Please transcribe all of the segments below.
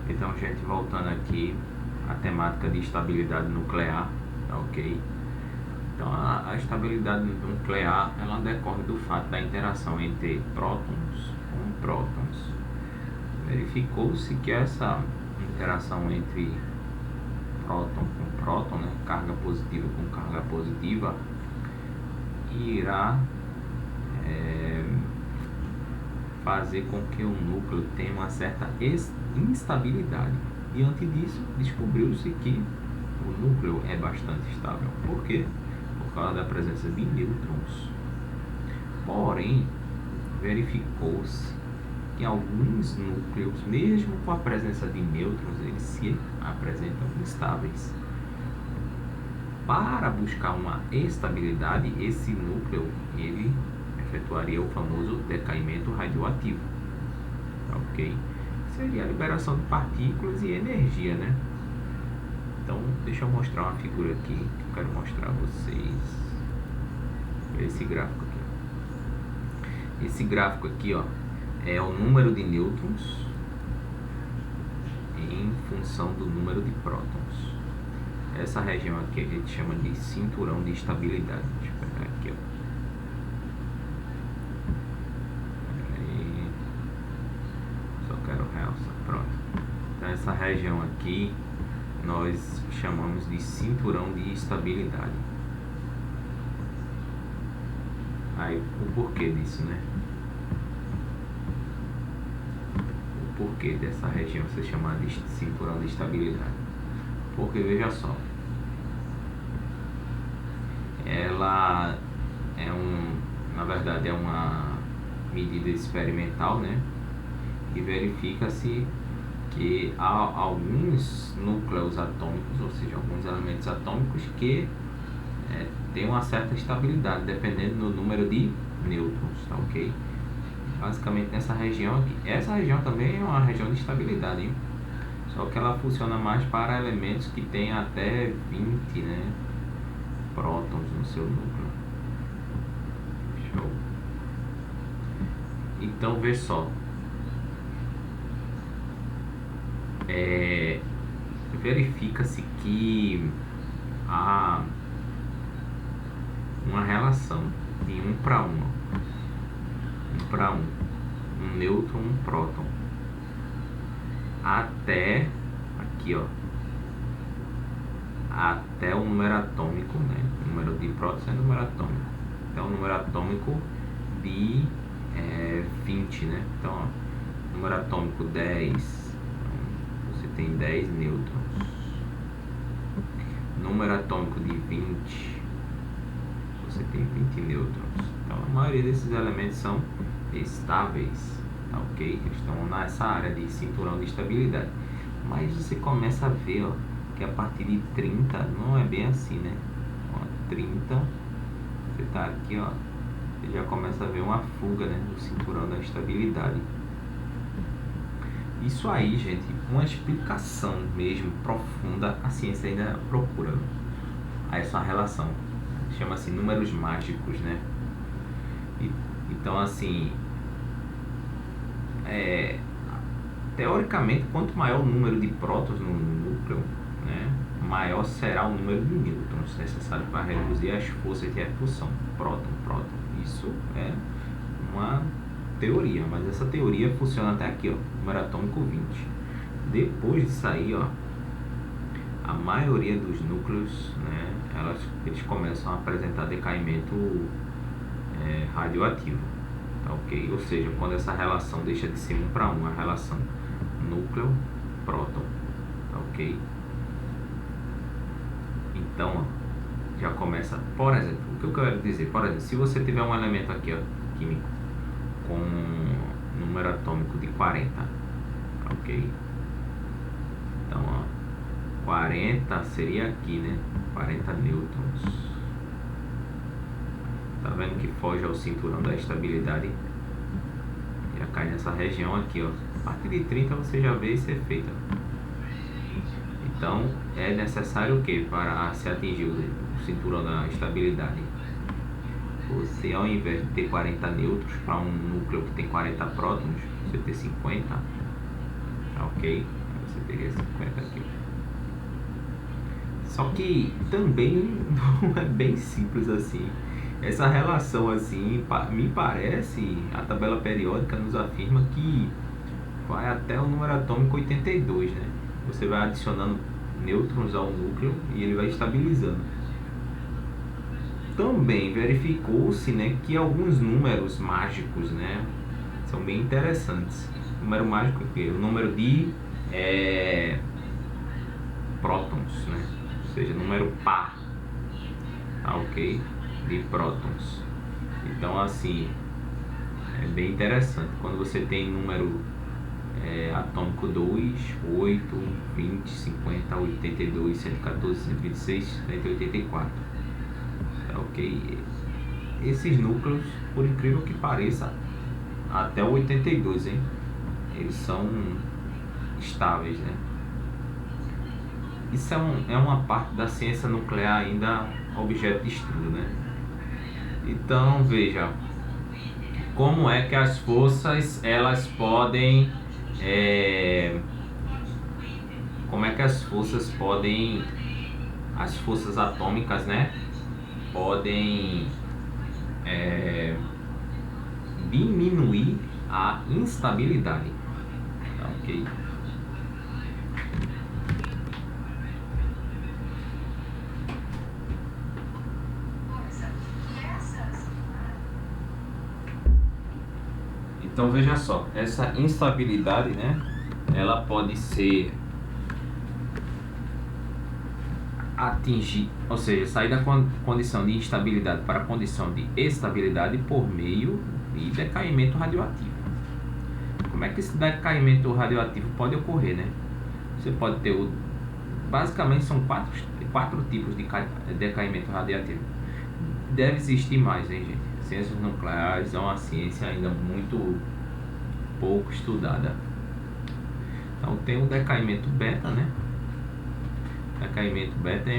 Então, gente, voltando aqui à temática de estabilidade nuclear, tá ok? Então, a estabilidade nuclear, ela decorre do fato da interação entre prótons com prótons. Verificou-se que essa interação entre próton com próton, né, carga positiva com carga positiva, irá fazer com que o núcleo tenha uma certa instabilidade. Diante disso, descobriu-se que o núcleo é bastante estável. Por quê? Por causa da presença de nêutrons. Porém, verificou-se que alguns núcleos, mesmo com a presença de nêutrons, eles se apresentam instáveis. Para buscar uma estabilidade, esse núcleo ele efetuaria o famoso decaimento radioativo, ok? Seria a liberação de partículas e energia, né? Então, deixa eu mostrar uma figura aqui que eu quero mostrar a vocês. Esse gráfico aqui. Esse gráfico aqui, ó, é o número de nêutrons em função do número de prótons. Essa região aqui a gente chama de cinturão de estabilidade. Deixa eu pegar aqui, ó. Aí. Só quero realçar. Pronto. Então essa região aqui nós chamamos de cinturão de estabilidade. Aí o porquê disso, né? O porquê dessa região ser chamada de cinturão de estabilidade? Porque veja só, ela é na verdade é uma medida experimental, né? E verifica-se que há alguns núcleos atômicos, ou seja, alguns elementos atômicos que têm uma certa estabilidade dependendo do número de nêutrons, tá ok? Basicamente nessa região aqui. Essa região também é uma região de estabilidade, hein? Só que ela funciona mais para elementos que têm até 20, né, prótons no seu núcleo. Show. Então, vê só. Verifica-se que há uma relação de 1 para 1. 1 para 1. Um nêutron, um próton. Até aqui, ó, até o número atômico, né? O número de prótons é o número atômico. Até o número atômico de 20, né? Então, ó, número atômico 10, então, você tem 10 nêutrons. Número atômico de 20, você tem 20 nêutrons. Então, a maioria desses elementos são estáveis. Ok? Eles estão nessa área de cinturão de estabilidade. Mas você começa a ver, ó, que a partir de 30 não é bem assim, né? Ó, 30, você tá aqui, ó, você já começa a ver uma fuga, né, do cinturão da estabilidade. Isso aí, gente, uma explicação mesmo profunda, a ciência ainda procura a essa relação. Chama-se números mágicos, né? Então, assim, teoricamente, quanto maior o número de prótons no núcleo, né, maior será o número de nêutrons necessário para reduzir as forças de repulsão. Próton. Isso é uma teoria, mas essa teoria funciona até aqui, ó, número atômico 20. Depois disso aí, ó, a maioria dos núcleos, né, eles começam a apresentar decaimento radioativo. Tá, ok? Ou seja, quando essa relação deixa de ser 1 para 1, a relação núcleo-próton, tá, ok? Então, ó, já começa, por exemplo, o que eu quero dizer, por exemplo, se você tiver um elemento aqui, ó, químico, com número atômico de 40, tá, ok? Então, ó, 40 seria aqui, né? 40 nêutrons. Tá vendo que foge ao cinturão da estabilidade? Já cai nessa região aqui, ó. A partir de 30 você já vê esse efeito. Então é necessário o que para se atingir o cinturão da estabilidade? Você, ao invés de ter 40 nêutrons para um núcleo que tem 40 prótons, você ter 50, tá ok? Você teria 50 quilos. Só que também não é bem simples assim. Essa relação assim, me parece, a tabela periódica nos afirma que vai até o número atômico 82, né? Você vai adicionando nêutrons ao núcleo e ele vai estabilizando. Também verificou-se, né, que alguns números mágicos, né, são bem interessantes. O número mágico é o quê? O número de prótons, né? Ou seja, número par, tá ok? De prótons. Então, assim, é bem interessante. Quando você tem número atômico 2, 8, 20, 50, 82, 114, 126, 184. Tá ok? Esses núcleos, por incrível que pareça, até o 82, hein? Eles são estáveis, né? Isso é uma parte da ciência nuclear ainda objeto de estudo, né? Então, veja como é que as forças elas podem como é que as forças atômicas, né, podem diminuir a instabilidade, tá ok? Então veja só, essa instabilidade, né, ela pode ser atingir, ou seja, sair da condição de instabilidade para a condição de estabilidade por meio de decaimento radioativo. Como é que esse decaimento radioativo pode ocorrer, né? Você pode ter basicamente são quatro tipos de decaimento radioativo. Deve existir mais, hein, gente? Ciências nucleares é uma ciência ainda muito pouco estudada. Então tem o decaimento beta, né? O decaimento beta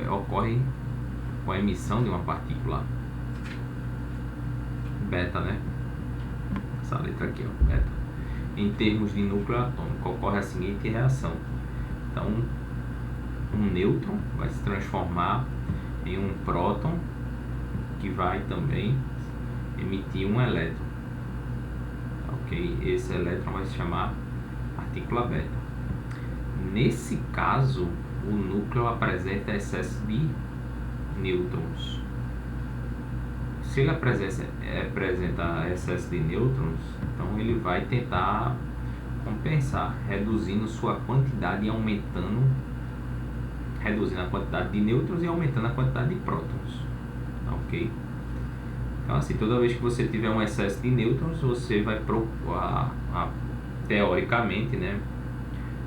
ocorre com a emissão de uma partícula beta, né? Essa letra aqui, ó, beta. Em termos de núcleo atômico, ocorre a seguinte reação. Então, um nêutron vai se transformar em um próton que vai também emitir um elétron. Ok? Esse elétron vai se chamar partícula beta. Nesse caso, o núcleo apresenta excesso de nêutrons. Se ele apresenta excesso de nêutrons, então ele vai tentar compensar, reduzindo sua quantidade e aumentando, reduzindo a quantidade de nêutrons e aumentando a quantidade de prótons. Ok? Então, assim, toda vez que você tiver um excesso de nêutrons, você vai procurar, teoricamente, né,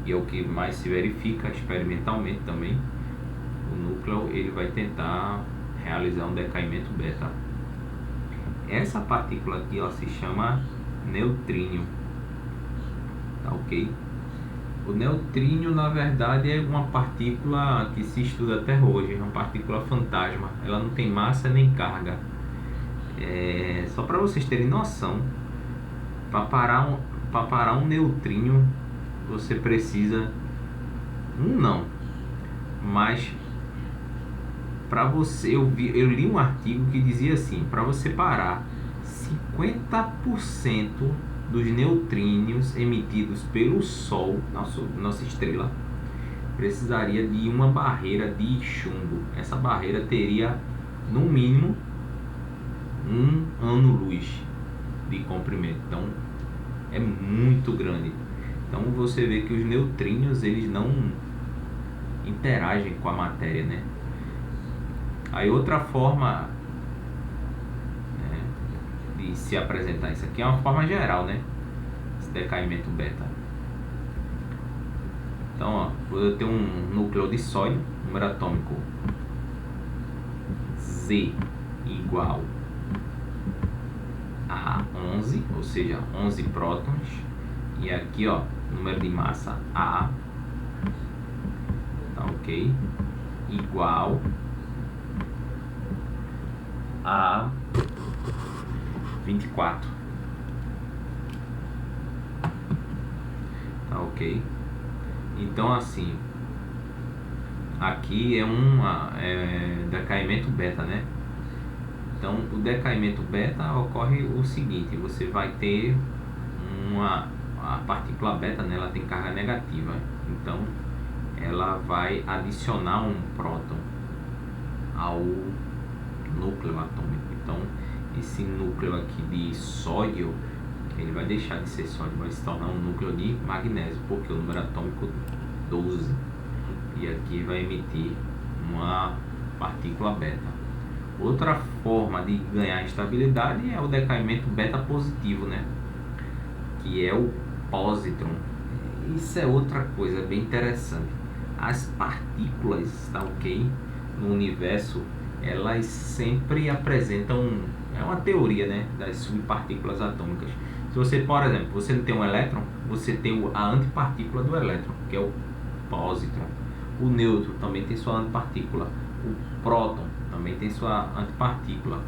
e é o que mais se verifica experimentalmente também, o núcleo ele vai tentar realizar um decaimento beta. Essa partícula aqui, ó, se chama neutrínio, tá ok? O neutrínio, na verdade, é uma partícula que se estuda até hoje, é uma partícula fantasma, ela não tem massa nem carga. Só para vocês terem noção, para parar um neutrínio, você precisa mas para você, eu li um artigo que dizia assim, para você parar 50% dos neutrínios emitidos pelo Sol, nossa estrela, precisaria de uma barreira de chumbo. Essa barreira teria no mínimo 1 ano-luz de comprimento, então é muito grande. Então você vê que os neutrínios eles não interagem com a matéria, né? Aí outra forma, né, de se apresentar isso aqui é uma forma geral, né? Esse decaimento beta. Então, ó, eu tenho um núcleo de sódio, número atômico Z igual a 11, ou seja, 11 prótons. E aqui, ó, número de massa A, tá ok? Igual a 24, tá ok? Então assim, aqui é decaimento beta, né? Então o decaimento beta ocorre o seguinte: você vai ter a partícula beta, né, ela tem carga negativa, então ela vai adicionar um próton ao núcleo atômico. Então esse núcleo aqui de sódio, ele vai deixar de ser sódio, vai se tornar um núcleo de magnésio, porque o número atômico 12, e aqui vai emitir uma partícula beta. Outra forma de ganhar estabilidade é o decaimento beta positivo, né, que é o pósitron. Isso é outra coisa bem interessante. As partículas, tá ok, no universo, elas sempre apresentam, é uma teoria, né, das subpartículas atômicas. Se você, por exemplo, você não tem um elétron, você tem a antipartícula do elétron, que é o pósitron. O nêutron também tem sua antipartícula. O próton também tem sua antipartícula.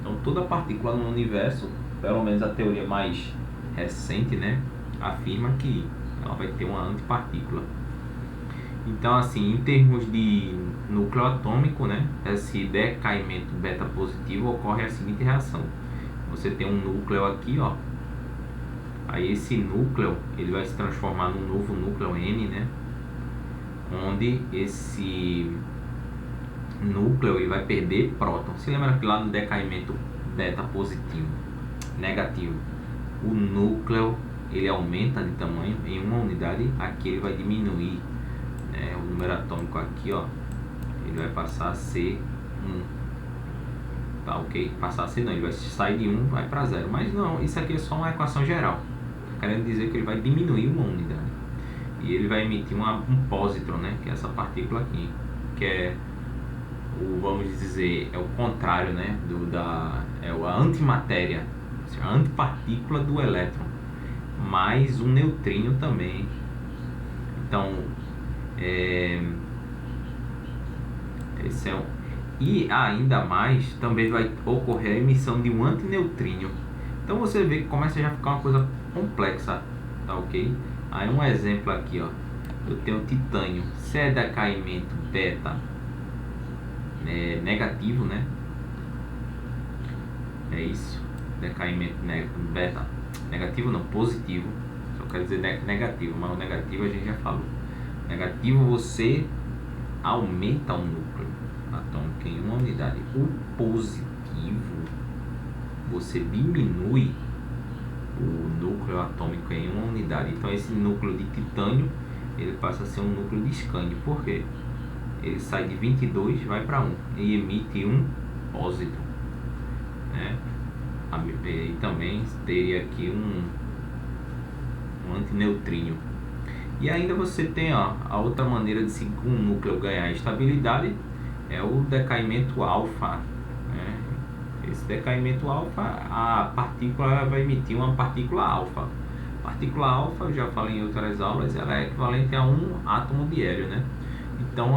Então toda partícula no universo, pelo menos a teoria mais recente, né, afirma que ela vai ter uma antipartícula. Então assim, em termos de núcleo atômico, né, esse decaimento beta positivo ocorre a seguinte reação: você tem um núcleo aqui, ó, aí esse núcleo ele vai se transformar num novo núcleo N, né, onde esse núcleo ele vai perder próton. Se lembra que lá no decaimento beta positivo negativo, o núcleo ele aumenta de tamanho em uma unidade, aqui ele vai diminuir, né? O número atômico aqui, ó, ele vai passar a ser 1, tá ok? Passar a ser não, ele vai sair de 1, vai para 0, mas não, isso aqui é só uma equação geral, querendo dizer que ele vai diminuir uma unidade e ele vai emitir um pósitron, né? Que é essa partícula aqui, que é vamos dizer, é o contrário, né, é a antimatéria, a antipartícula do elétron, mais um neutrino também. Então esse é e ainda mais também vai ocorrer a emissão de um antineutrino. Então você vê que começa já a ficar uma coisa complexa, tá ok? Aí um exemplo aqui, ó, eu tenho titânio, se é decaimento beta negativo, né? É isso, decaimento beta negativo não, positivo, só quer dizer negativo, mas o negativo a gente já falou. Negativo, você aumenta o núcleo atômico em uma unidade. O positivo, você diminui o núcleo atômico em uma unidade. Então esse núcleo de titânio ele passa a ser um núcleo de escândio. Por quê? Ele sai de 22, vai para 1 e emite um pósitron, né? E também teria aqui um antineutrino. E ainda você tem, ó, a outra maneira de se um núcleo ganhar estabilidade é o decaimento alfa, né? Esse decaimento alfa, a partícula vai emitir uma partícula alfa. Partícula alfa, eu já falei em outras aulas, ela é equivalente a um átomo de hélio, né? Então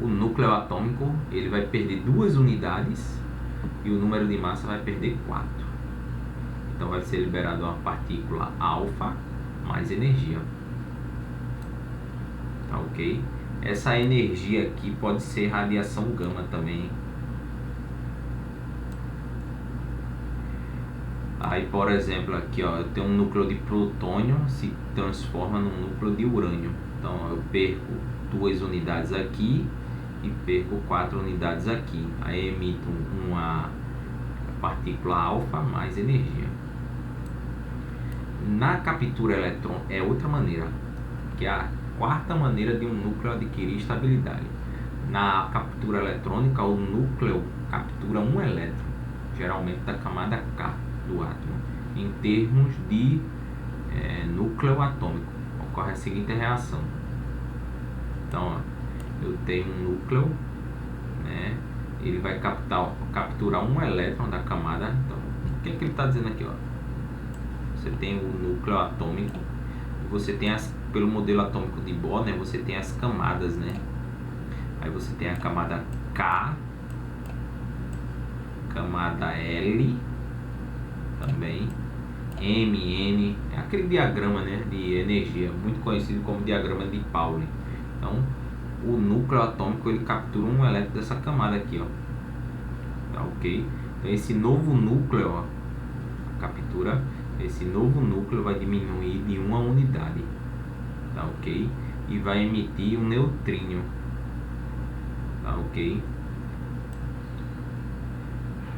o núcleo atômico ele vai perder 2 unidades e o número de massa vai perder 4. Então vai ser liberado uma partícula alfa mais energia, tá ok? Essa energia aqui pode ser radiação gama também. Aí, por exemplo, aqui, ó, eu tenho um núcleo de plutônio se transforma num núcleo de urânio. Então eu perco 2 unidades aqui e perco 4 unidades aqui. Aí emito uma partícula alfa mais energia. Na captura eletrônica é outra maneira, que é a quarta maneira de um núcleo adquirir estabilidade. Na captura eletrônica, o núcleo captura um elétron, geralmente da camada K do átomo. Em termos de núcleo atômico, ocorre a seguinte reação. Então, ó, eu tenho um núcleo, né? Ele vai capturar um elétron da camada. Então, o que é que ele está dizendo aqui, ó? Você tem o núcleo atômico, você tem pelo modelo atômico de Bohr, né? Você tem as camadas, né? Aí você tem a camada K, camada L também, MN, é aquele diagrama, né, de energia, muito conhecido como diagrama de Pauli. Então, o núcleo atômico ele captura um elétron dessa camada aqui, ó. Tá ok? Então, esse novo núcleo, ó, captura, esse novo núcleo vai diminuir de 1 unidade, tá ok? E vai emitir um neutrínio, tá ok?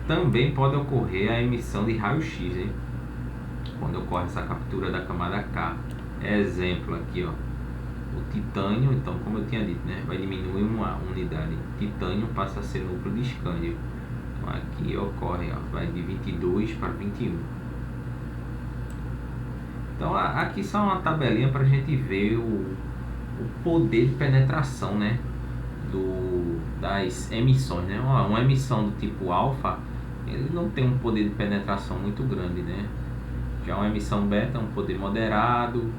Também pode ocorrer a emissão de raio-x, hein? Quando ocorre essa captura da camada K. Exemplo aqui, ó, o titânio, então como eu tinha dito, né, vai diminuir uma unidade. Titânio passa a ser núcleo de escândio. Então aqui ocorre, ó, vai de 22 para 21. Então aqui só uma tabelinha para a gente ver o poder de penetração, né, das emissões, né? Uma emissão do tipo alfa, ele não tem um poder de penetração muito grande, né? Já uma emissão beta, um poder moderado,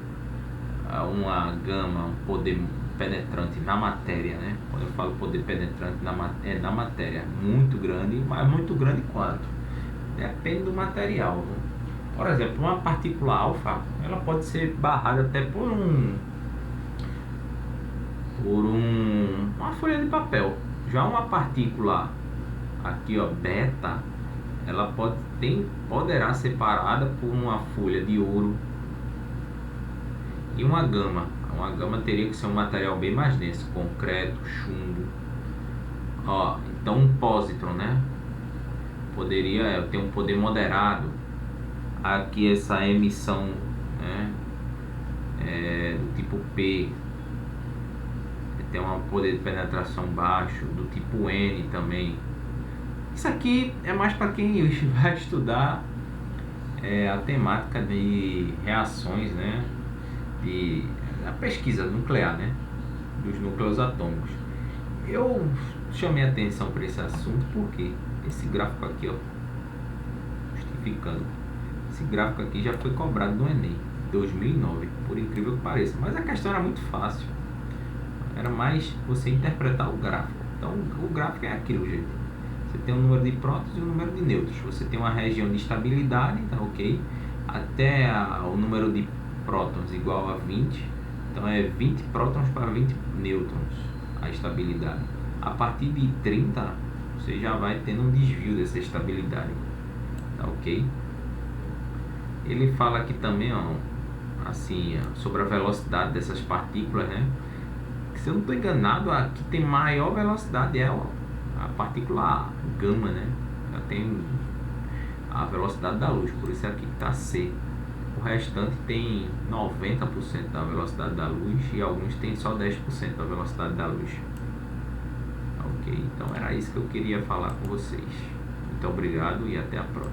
uma gama, um poder penetrante na matéria, né? Quando eu falo poder penetrante na matéria, muito grande, mas muito grande quanto? Depende do material, né? Por exemplo, uma partícula alfa, ela pode ser barrada até por uma folha de papel. Já uma partícula aqui, ó, beta, ela poderá ser parada por uma folha de ouro. E uma gama teria que ser um material bem mais denso, concreto, chumbo. Ó, então um pósitron, né, poderia ter um poder moderado. Aqui essa emissão, né, do tipo P tem um poder de penetração baixo, do tipo N também. Isso aqui é mais para quem vai estudar a temática de reações, né, a pesquisa nuclear, né, dos núcleos atômicos. Eu chamei a atenção para esse assunto porque esse gráfico aqui, ó, justificando, esse gráfico aqui já foi cobrado no Enem 2009, por incrível que pareça, mas a questão era muito fácil, era mais você interpretar o gráfico. Então o gráfico é aquilo, gente. Você tem um número de prótons e um número de nêutrons. Você tem uma região de estabilidade, tá ok? Até o número de prótons igual a 20. Então é 20 prótons para 20 nêutrons a estabilidade. A partir de 30, você já vai tendo um desvio dessa estabilidade, tá ok? Ele fala aqui também, ó, assim, sobre a velocidade dessas partículas, né? Se eu não estou enganado, a que tem maior velocidade é a partícula gama, né? Ela tem a velocidade da luz, por isso aqui está C. O restante tem 90% da velocidade da luz e alguns tem só 10% da velocidade da luz. Ok? Então era isso que eu queria falar com vocês. Muito obrigado e até a próxima.